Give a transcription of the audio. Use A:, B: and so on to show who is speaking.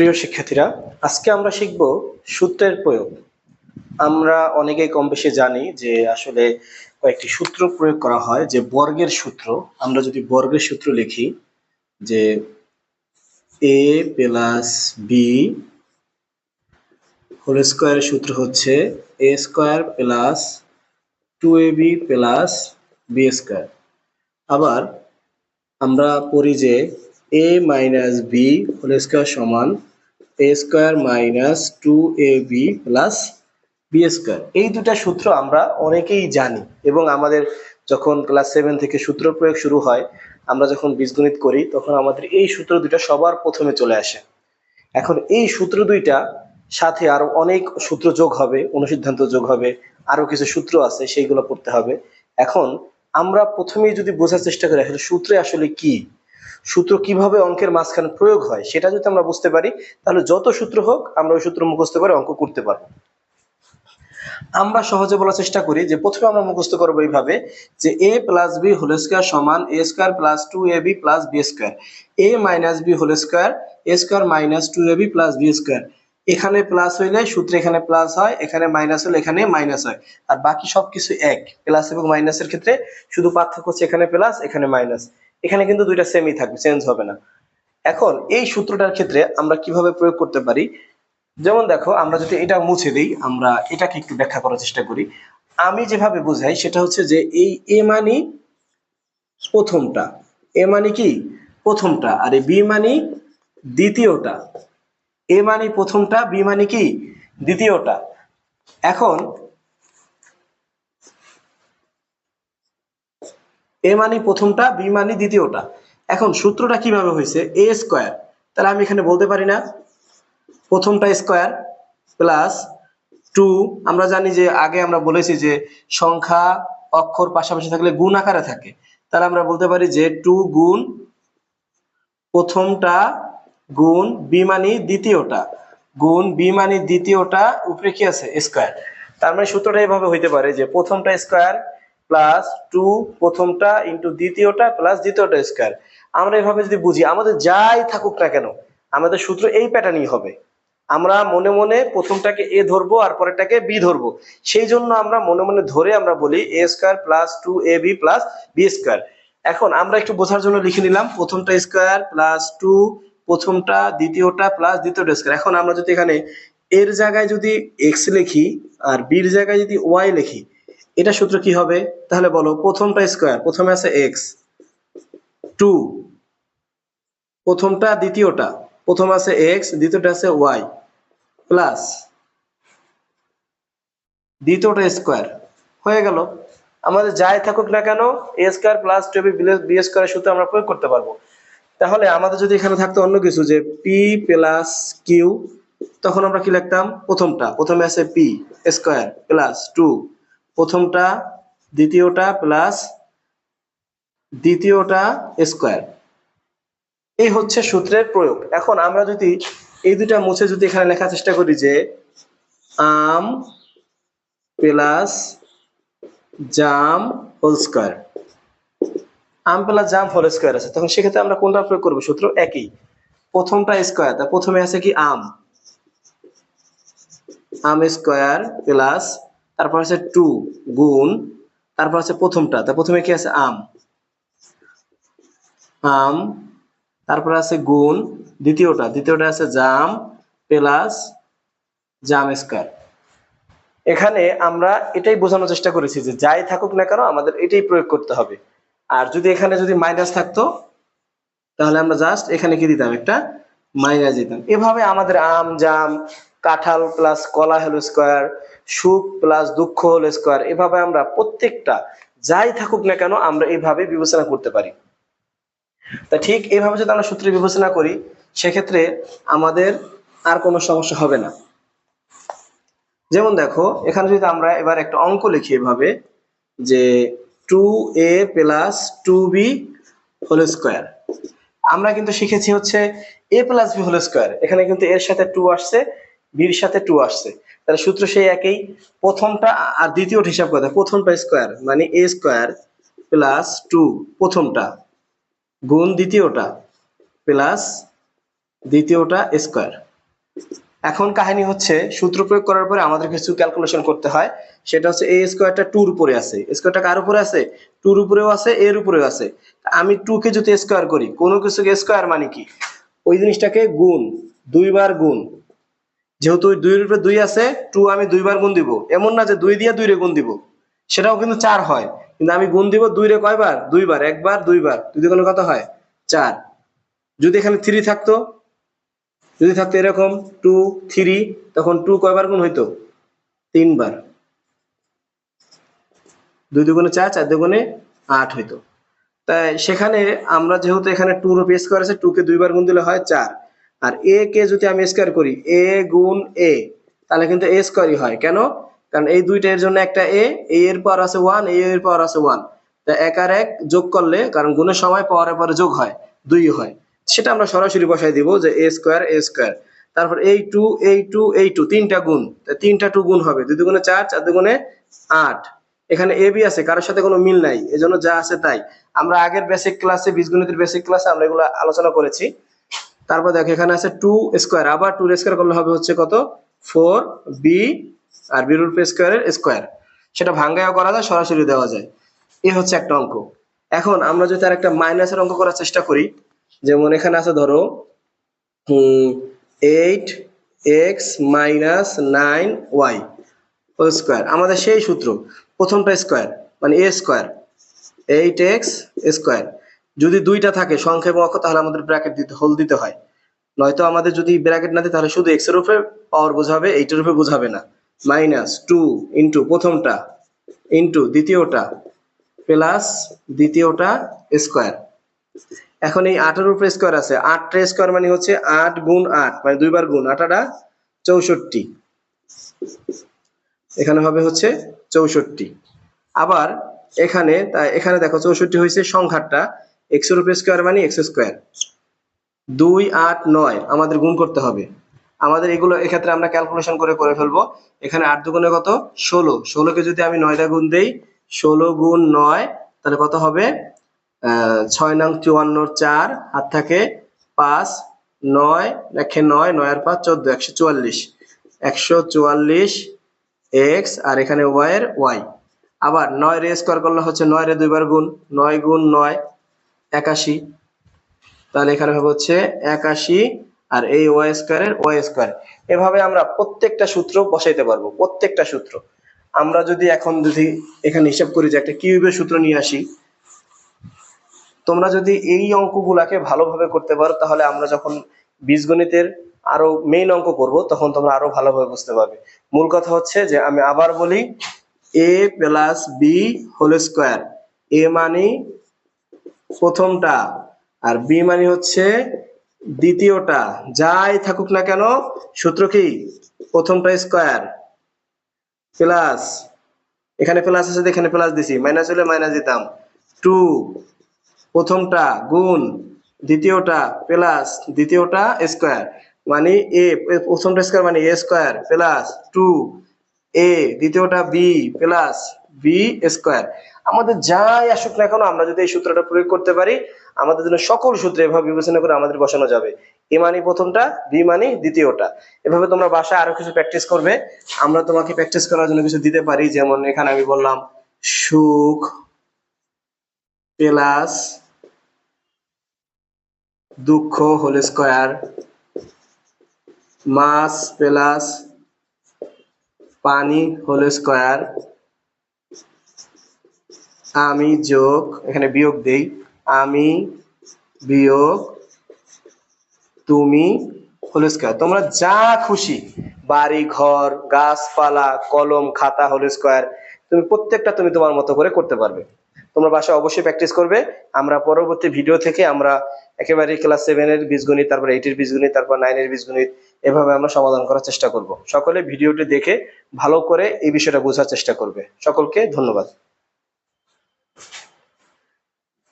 A: প্রিয় শিক্ষার্থীরা, আজকে আমরা শিখব সূত্রের প্রয়োগ। আমরা অনেকেই কম বেশি জানি যে আসলে কয়েকটি সূত্র প্রয়োগ করা হয়। যে বর্গের সূত্র, আমরা যদি বর্গের সূত্র লিখি যে a প্লাস বি হোল স্কোয়ারের সূত্র হচ্ছে a square plus 2ab plus B square. আবার আমরা পড়ি যে a minus B whole square সমান a square minus 2ab plus B square. এই দুটা সূত্র আমরা অনেকেই জানি এবং আমাদের যখন ক্লাস 7 থেকে সূত্র প্রয়োগ শুরু হয়, আমরা যখন বীজগণিত করি তখন আমাদের এই সূত্র দুইটা সবার প্রথমে চলে আসে। এখন এই সূত্র দুইটা সাথে আরো অনেক সূত্র যোগ হবে, অনুসিদ্ধান্ত যোগ হবে, আরো কিছু সূত্র আছে সেইগুলো পড়তে হবে। এখন আমরা প্রথমেই যদি বোঝার চেষ্টা করি আসলে সূত্রে আসলে কি, সূত্র কিভাবে অঙ্কের মাঝখানে প্রয়োগ হয় সেটা যদি আমরা বুঝতে পারি, তাহলে যত সূত্র হোক আমরা ওই সূত্র মুখস্থ করে অঙ্ক করতে পারবো। আমরা সহজে বলার চেষ্টা করি যে প্রথমে আমরা মুখস্থ করবো এইভাবে যে a plus B whole square সমান a square plus 2ab plus B square, a minus B whole square a square minus 2ab plus B square. এখানে প্লাস হইলে সূত্রে এখানে প্লাস হয়, এখানে মাইনাস হলে এখানে মাইনাস হয়, আর বাকি সবকিছু এক। প্লাস এবং মাইনাসের ক্ষেত্রে শুধু পার্থক্য হচ্ছে এখানে প্লাস এখানে মাইনাস, এখানে কিন্তু দুইটা সেমই থাকবে, চেঞ্জ হবে না। এখন এই সূত্রটার ক্ষেত্রে আমরা কিভাবে প্রয়োগ করতে পারি, যেমন দেখো আমরা যদি এটা মুছে দিই, আমরা এটাকে একটু ব্যাখ্যা করার চেষ্টা করি। আমি যেভাবে বুঝাই সেটা হচ্ছে যে এই এ মানি প্রথমটা, এ মানি কি প্রথমটা, আর এই বি মানি দ্বিতীয়টা। এ মানি প্রথমটা, বি মানি কি দ্বিতীয়টা। এখন এ মানি প্রথমটা, বি মানি দ্বিতীয়টা। এখন সূত্রটা কিভাবে হয়েছে, এ স্কোয়ার, তাহলে আমি এখানে বলতে পারি না প্রথমটা স্কোয়ার প্লাস 2, আমরা জানি যে আগে আমরা বলেছি যে সংখ্যা অক্ষর পাশাপাশি থাকলে গুণ আকারে থাকে, তাহলে আমরা বলতে পারি যে 2 গুণ প্রথমটা গুণ বি মানি দ্বিতীয়টা গুণ বি মানি দ্বিতীয়টা উপরে কি আছে স্কোয়ার। তার মানে সূত্রটা এভাবে হইতে পারে যে প্রথমটা স্কোয়ার প্লাস 2 প্রথমটা ইন্টু দ্বিতীয়টা প্লাস দ্বিতীয়টা স্কোয়ার। আমরা এভাবে যদি বুঝি, আমাদের যাই থাকুক না কেন আমাদের সূত্র এই প্যাটার্নই হবে। আমরা মনে মনে প্রথমটাকে এ ধরবো আর পরেরটাকে বি ধরবো, সেই জন্য আমরা মনে মনে ধরে আমরা বলি a square plus 2ab plus B square. এখন আমরা একটু বোঝার জন্য লিখে নিলাম প্রথমটা স্কোয়ার প্লাস 2 প্রথমটা দ্বিতীয়টা প্লাস দ্বিতীয়টা স্কোয়ার। এখন আমরা যদি এখানে এর জায়গায় যদি এক্স লিখি আর বির জায়গায় যদি ওয়াই লিখি, এটা সূত্র কি হবে তাহলে বলো, প্রথমটা স্কোয়ার প্রথমে আছে এক্স, 2 প্রথমটা দ্বিতীয়টা প্রথম আছে এক্স দ্বিতীয়টা আছে ওয়াই প্লাস দ্বিতীয়টা স্কোয়ার। হয়ে গেল। আমাদের যাই থাকুক না কেন এ স্কোয়ার প্লাস 2ab বি স্কোয়ারের সূত্র আমরা প্রয়োগ করতে পারবো। তাহলে আমাদের যদি এখানে থাকতো অন্য কিছু যে পি প্লাস কিউ, তখন আমরা কি লিখতাম, প্রথমটা প্রথমে আছে পি স্কোয়ার প্লাস 2 প্রথমটা দ্বিতীয়টা প্লাস দ্বিতীয়টা স্কোয়ার। এই হচ্ছে সূত্রের প্রয়োগ। এখন আমরা যদি এই দুটা মুছে যদি এখানে লেখার চেষ্টা করি যে আম প্লাস জাম হোল স্কোয়ার, আম প্লাস জাম হোল স্কোয়ার আছে, তখন সেক্ষেত্রে আমরা কোনটা প্রয়োগ করবো, সূত্র একই। প্রথমটা স্কোয়ার, তার প্রথমে আছে কি আম, আম স্কোয়ার প্লাস তারপর আছে 2 গুণ তারপর আছে প্রথমটা, তার প্রথমে কি আছে আম, আম তারপর আছে গুণ দ্বিতীয়টা আছে জাম প্লাস জাম স্কোয়ার। এখানে আমরা এটাই বোঝানোর চেষ্টা করেছি যে যাই থাকুক না কেন আমাদের এটাই প্রয়োগ করতে হবে। আর যদি এখানে যদি মাইনাস থাকতো তাহলে আমরা জাস্ট এখানে কি দিতাম, একটা মাইনাস দিতাম। এভাবে আমাদের আম জাম কাঁঠাল প্লাস কলা হোল স্কোয়ার, সুখ প্লাস দুঃখ হোল স্কোয়ার, এভাবে আমরা প্রত্যেকটা যাই থাকুক না কেন আমরা এইভাবে বিবেচনা করতে পারি। তা ঠিক এইভাবে যদি আমরা সূত্রে বিবেচনা করি সেক্ষেত্রে আমাদের আর কোনো সমস্যা হবে না। যেমন দেখো এখানে যদি আমরা এবার একটা অঙ্ক লিখি এভাবে যে 2a plus 2b whole square. আমরা কিন্তু শিখেছি হচ্ছে a plus B whole square, এখানে কিন্তু এর সাথে 2 আসছে, বির সাথে 2 আসছে, তাহলে সূত্র সেই একই। প্রথমটা আর দ্বিতীয়টা হিসাব করতে, প্রথমটা স্কোয়ার মানে a স্কোয়ার প্লাস 2 প্রথমটা গুণ দ্বিতীয়টা প্লাস দ্বিতীয়টা স্কোয়ার। এখন কাহিনী হচ্ছে সূত্র প্রয়োগ করার পরে আমাদের কিছু ক্যালকুলেশন করতে হয়। সেটা হচ্ছে a স্কয়ারটা 2 এর উপরে আছে, স্কয়ারটা কার উপরে আছে, 2 এর উপরেও আছে, a এর উপরেও আছে। আমি 2 কে যদি স্কয়ার করি, কোনো কিছুকে স্কয়ার মানে কি, ওই জিনিসটাকে গুণ, দুইবার গুণ। যেহেতু 2 এর উপরে 2 আছে, 2 আমি দুইবার গুণ দিব। এমন না যে 2 দিয়ে 2 রে গুণ দিব, সেটাও কিন্তু 4 হয়। কিন্তু আমি গুণ দিব 2 রে কয়বার, দুইবার, একবার দুইবার, 2 দিয়ে গুণে কত হয়, 4। যদি এখানে 3 থাকতো, যদি থাকতো এরকম 2 3, তখন 2 কয়বার গুণ হইতো, 3 বার। 2 দুগুণে 4, 4 দুগুণে 8 হইতো। তাই সেখানে আমরা যেহেতু এখানে 2 এর উপর স্কয়ার আছে, 2 কে দুইবার গুণ দিলে হয় 4। আর a কে যদি আমি স্কয়ার করি, a গুণ a, তাহলে কিন্তু a স্কয়ারই হয়। কেন? কারণ এই দুইটা এর জন্য একটা a এর পাওয়ার আছে 1, a এর পাওয়ার আছে 1। তাই এক আর এক যোগ করলে, কারণ গুণের সময় পাওয়ারের পরে যোগ হয়, 2 হয়। সেটা আমরা সরাসরি বসাই দিব যে a স্কয়ার a স্কয়ার। তারপর এই 2 এই 2 এই 2, তিনটা গুণ, তাই তিনটা 2 গুণ হবে, 2 দুগুণে 4, 4 দুগুণে 8। এখানে a b আছে, কারোর সাথে কোনো মিল নাই, এজন্য যা আছে তাই। আমরা আগের বেসিক ক্লাসে, বীজগণিতের বেসিক ক্লাসে আমরা এগুলো আলোচনা করেছি। তারপর দেখো এখানে আছে 2 স্কয়ার, আবার 2 স্কয়ার করলে হবে হচ্ছে কত, 4b, আর b রুট স্কয়ারের স্কয়ার। সেটা ভাঙ্গায়ও করা যায়, সরাসরি দেওয়া যায়। এই হচ্ছে একটা অঙ্ক। এখন আমরা যদি আর একটা মাইনাসের অঙ্ক করার চেষ্টা করি, যেমন এখানে আছে ধরো 8x minus 9y whole square. আমাদের সেই সূত্র, প্রথমটা স্কয়ার মানে a স্কয়ার, 8x স্কয়ার। যদি দুইটা থাকে সংখ্যা এবং অক্ষর, তাহলে আমাদের ব্র্যাকেট দিতে, হোল দিতে হয়। নয়তো আমাদের যদি ব্র্যাকেট না দিই, তাহলে শুধু x এর উপরে পাওয়ার বোঝাবে, 8 এর উপরে বোঝাবে না। মাইনাস 2 ইনটু প্রথমটা ইনটু দ্বিতীয়টা প্লাস দ্বিতীয়টা স্কয়ার। এখন এই 8 এর উপরে স্কয়ার আছে, 8 এর স্কয়ার মানে হচ্ছে 8 গুণ 8, মানে দুইবার গুণ, 8 টা 64। এখানে হবে হচ্ছে 64। আবার এখানে, তাই এখানে দেখো 64 হয়েছে সংখ্যাটা, x এর উপর স্কয়ার মানে x স্কয়ার। 2 8 9 আমাদের গুণ করতে হবে। আমাদের এগুলো এক্ষেত্রে আমরা ক্যালকুলেশন করে ফেলবো। এখানে 8 দুগুণে কত, 16, 16 কে যদি আমি 9 দা গুণ দেই, 16 গুণ 9, তাহলে কত হবে, 6 নং 54, 4 হাত থাকে 5, 9 লেখে 9, 9 আর 5 14, 144, 144 x, আর এখানে y এর y। আবার 9 রে স্কয়ার করলে হচ্ছে 9 রে দুইবার গুণ, 9 গুণ 9 81। তাহলে এখানে হবে হচ্ছে 81, আর এই y স্কয়ারের y স্কয়ার। এভাবে আমরা প্রত্যেকটা সূত্র বসাইতে পারবো, প্রত্যেকটা সূত্র। আমরা যদি এখন যদি এখানে হিসাব করি যে একটা কিউবের সূত্র নিয়ে আসি, তোমরা যদি এই অঙ্কগুলাকে ভালোভাবে করতে পারো, তাহলে আমরা যখন বীজগণিতের আরো মেইন অঙ্ক করব, তখন তোমরা আরো ভালোভাবে বুঝতে পারবে। মূল কথা হচ্ছে যে, আমি আবার বলি, a প্লাস b হোল স্কয়ার। a মানে প্রথমটা, আর b মানে হচ্ছে দ্বিতীয়টা। যাই থাকুক না কেন, সূত্র কি, প্রথমটা স্কয়ার প্লাস, এখানে প্লাস আছে, এখানে প্লাস দিছি, মাইনাস হলে মাইনাস দিতাম, 2 প্রথমটা গুণ দ্বিতীয়টা প্লাস দ্বিতীয়টা স্কয়ার, মানে a প্রথমটা স্কয়ার মানে a স্কয়ার প্লাস 2a দ্বিতীয়টা b প্লাস b স্কয়ার। আমাদের যাই আসুক না কেন, আমরা যদি এই সূত্রটা প্রয়োগ করতে পারি, আমাদের জন্য সকল সূত্র এভাবে বিবেচনা করে আমাদের বসানো যাবে। a মানে প্রথমটা, b মানে দ্বিতীয়টা। এভাবে তোমরা বাসায় আরো কিছু প্র্যাকটিস করবে। আমরা তোমাকে প্র্যাকটিস করার জন্য কিছু দিতে পারি, যেমন এখানে আমি বললাম সুখ প্লাস দুঃখ হোল স্কয়ার, মাছ প্লাস পানি হোল স্কয়ার, আমি যোগ, এখানে বিয়োগ দেই, আমি বিয়োগ তুমি হোল স্কয়ার। তোমরা যা খুশি, বাড়ি ঘর গাছপালা কলম খাতা হোল স্কয়ার, তুমি প্রত্যেকটা তুমি তোমার মতো করে করতে পারবে। তোমরা বাসায় অবশ্যই প্র্যাকটিস করবে। আমরা পরবর্তী ভিডিও থেকে আমরা একেবারে ক্লাস 7 এর বীজগণিত, তারপর 8 এর বীজগণিত, তারপর 9 এর বীজগণিত, এভাবে আমরা সমাধান করার চেষ্টা করব। সকলে ভিডিওটি দেখে ভালো করে এই বিষয়টা বোঝার চেষ্টা করবে। সকলকে ধন্যবাদ।